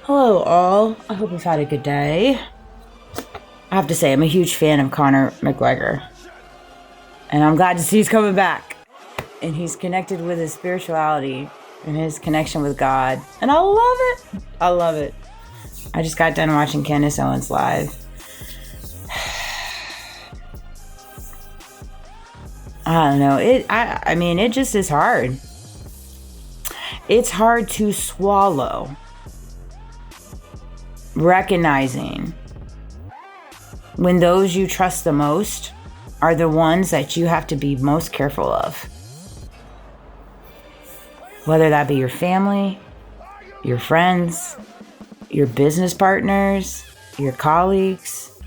Hello, all. I hope you've had a good day. I have to say, I'm a huge fan of Conor McGregor. And I'm glad to see he's coming back. And he's connected with his spirituality and his connection with God. And I love it. I love it. I just got done watching Candace Owens live. I don't know. I mean, it just is hard. It's hard to swallow. Recognizing when those you trust the most are the ones that you have to be most careful of. Whether that be your family, your friends, your business partners, your colleagues,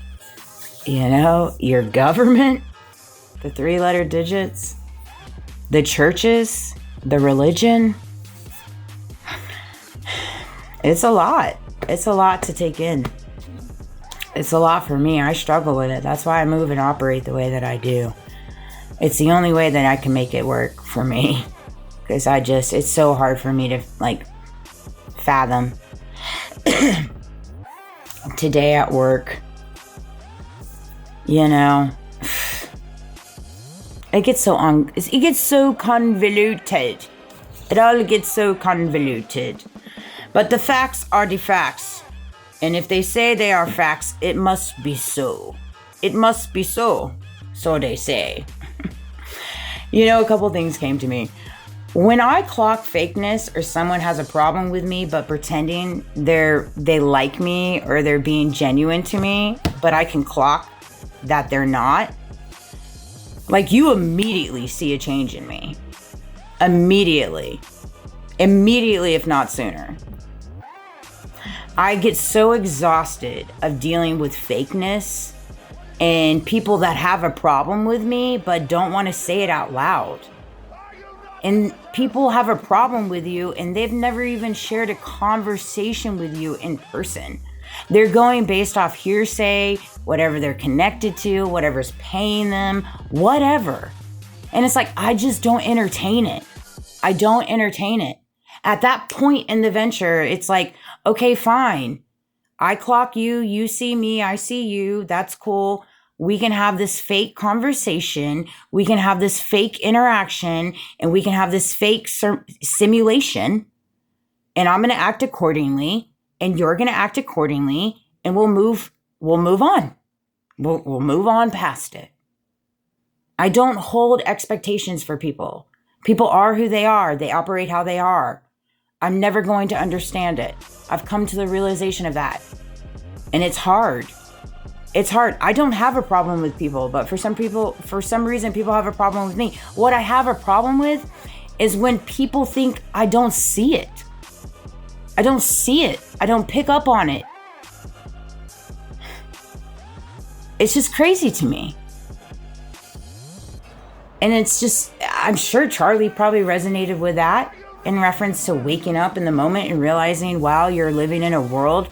your government, the 3-letter digits, the churches, the religion. It's a lot. It's a lot to take in. It's a lot for me. I struggle with it. That's why I move and operate the way that I do. It's the only way that I can make it work for me. Because it's so hard for me to, fathom. Today at work, it gets so convoluted. It all gets so convoluted. But the facts are the facts. And if they say they are facts, it must be so. It must be so. So they say. A couple things came to me. When I clock fakeness or someone has a problem with me but pretending they like me or they're being genuine to me, but I can clock that they're not, you immediately see a change in me. Immediately, if not sooner. I get so exhausted of dealing with fakeness and people that have a problem with me but don't want to say it out loud. And people have a problem with you and they've never even shared a conversation with you in person. They're going based off hearsay, whatever they're connected to, whatever's paying them, whatever. And it's I just don't entertain it. I don't entertain it. At that point in the venture, it's okay, fine. I clock you, you see me, I see you. That's cool. We can have this fake conversation. We can have this fake interaction and we can have this fake simulation. And I'm going to act accordingly and you're going to act accordingly and we'll move on. We'll move on past it. I don't hold expectations for people. People are who they are. They operate how they are. I'm never going to understand it. I've come to the realization of that. And it's hard. It's hard. I don't have a problem with people, but for some reason, people have a problem with me. What I have a problem with is when people think I don't see it. I don't see it. I don't pick up on it. It's just crazy to me. And it's just, I'm sure Charlie probably resonated with that in reference to waking up in the moment and realizing, wow, you're living in a world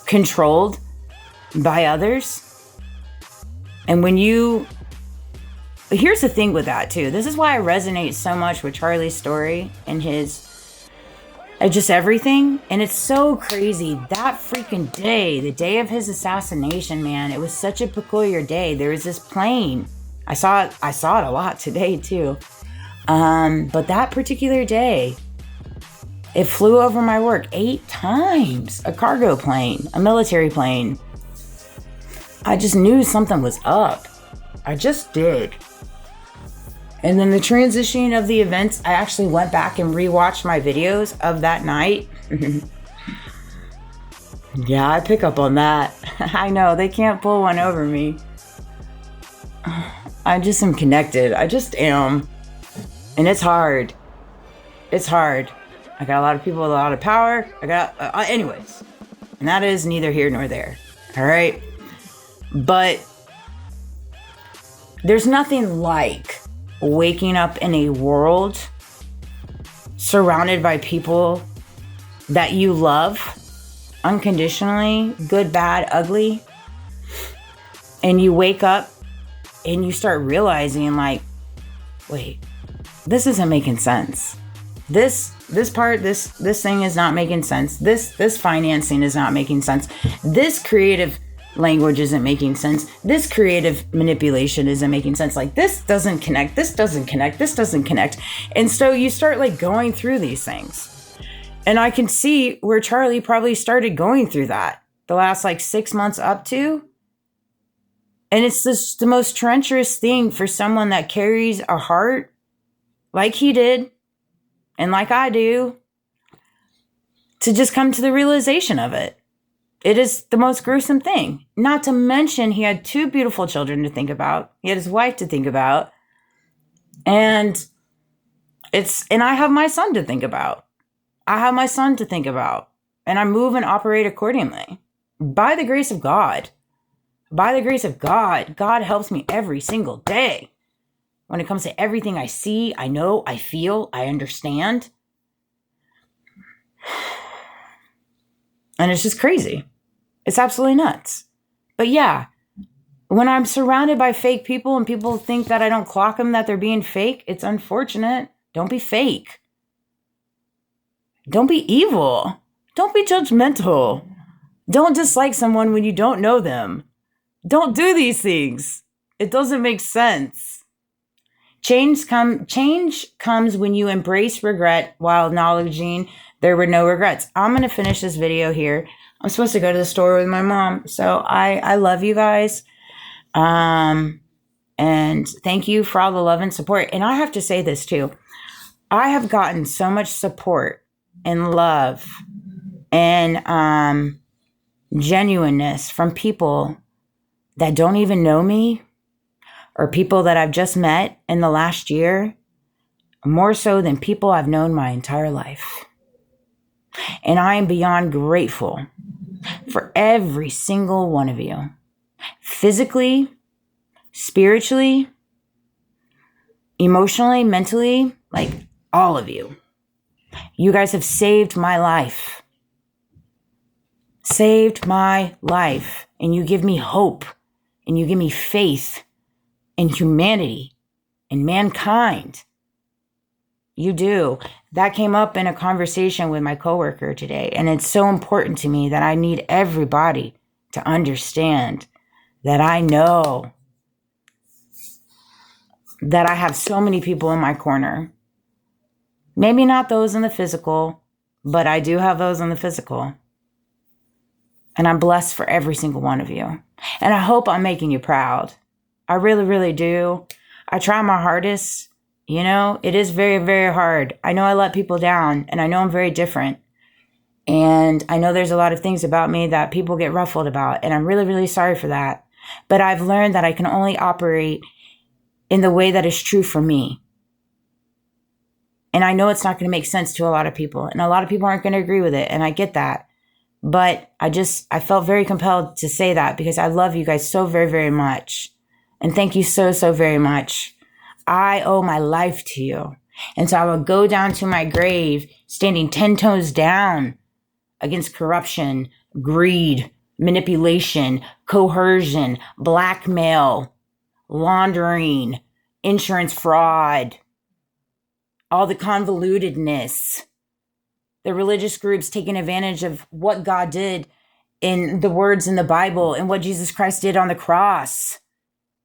controlled by others. And here's the thing with that too. This is why I resonate so much with Charlie's story and his, just everything. And it's so crazy. That freaking day, the day of his assassination, man, it was such a peculiar day. There was this plane. I saw it a lot today too. But that particular day, it flew over my work 8 times. A cargo plane, a military plane. I just knew something was up. I just did. And then the transitioning of the events, I actually went back and rewatched my videos of that night. Yeah, I pick up on that. I know, they can't pull one over me. I just am connected. I just am. And it's hard. It's hard. I got a lot of people with a lot of power. Anyways. And that is neither here nor there. All right. But there's nothing like waking up in a world surrounded by people that you love unconditionally, good, bad, ugly. And you wake up and you start realizing wait, this isn't making sense. This This part, this thing is not making sense. This financing is not making sense. This creative language isn't making sense. This creative manipulation isn't making sense. Like, this doesn't connect. This doesn't connect. This doesn't connect. And so you start like going through these things. And I can see where Charlie probably started going through that the last like 6 months up to. And it's just the most treacherous thing for someone that carries a heart like he did and like I do to just come to the realization of it. It is the most gruesome thing. Not to mention, he had 2 beautiful children to think about. He had his wife to think about. And I have my son to think about. I have my son to think about. And I move and operate accordingly. By the grace of God. By the grace of God, God helps me every single day. When it comes to everything I see, I know, I feel, I understand. And it's just crazy. It's absolutely nuts. But yeah, when I'm surrounded by fake people and people think that I don't clock them, that they're being fake, it's unfortunate. Don't be fake. Don't be evil. Don't be judgmental. Don't dislike someone when you don't know them. Don't do these things. It doesn't make sense. Change comes when you embrace regret while acknowledging there were no regrets. I'm going to finish this video here. I'm supposed to go to the store with my mom. So I love you guys. And thank you for all the love and support. And I have to say this too. I have gotten so much support and love and genuineness from people that don't even know me or people that I've just met in the last year, more so than people I've known my entire life. And I am beyond grateful for every single one of you. Physically, spiritually, emotionally, mentally, like all of you. You guys have saved my life. Saved my life. And you give me hope. And you give me faith in humanity and mankind. You do. That came up in a conversation with my coworker today. And it's so important to me that I need everybody to understand that I know that I have so many people in my corner. Maybe not those in the physical, but I do have those in the physical. And I'm blessed for every single one of you. And I hope I'm making you proud. I really, really do. I try my hardest. You know, it is very, very hard. I know I let people down, and I know I'm very different. And I know there's a lot of things about me that people get ruffled about, and I'm really, really sorry for that. But I've learned that I can only operate in the way that is true for me. And I know it's not going to make sense to a lot of people, and a lot of people aren't going to agree with it, and I get that. But I felt very compelled to say that because I love you guys so very, very much. And thank you so, so very much. I owe my life to you. And so I will go down to my grave standing 10 toes down against corruption, greed, manipulation, coercion, blackmail, laundering, insurance fraud, all the convolutedness. The religious groups taking advantage of what God did in the words in the Bible and what Jesus Christ did on the cross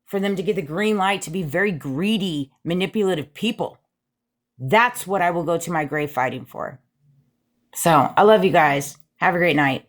for them to get the green light to be very greedy, manipulative people. That's what I will go to my grave fighting for. So I love you guys. Have a great night.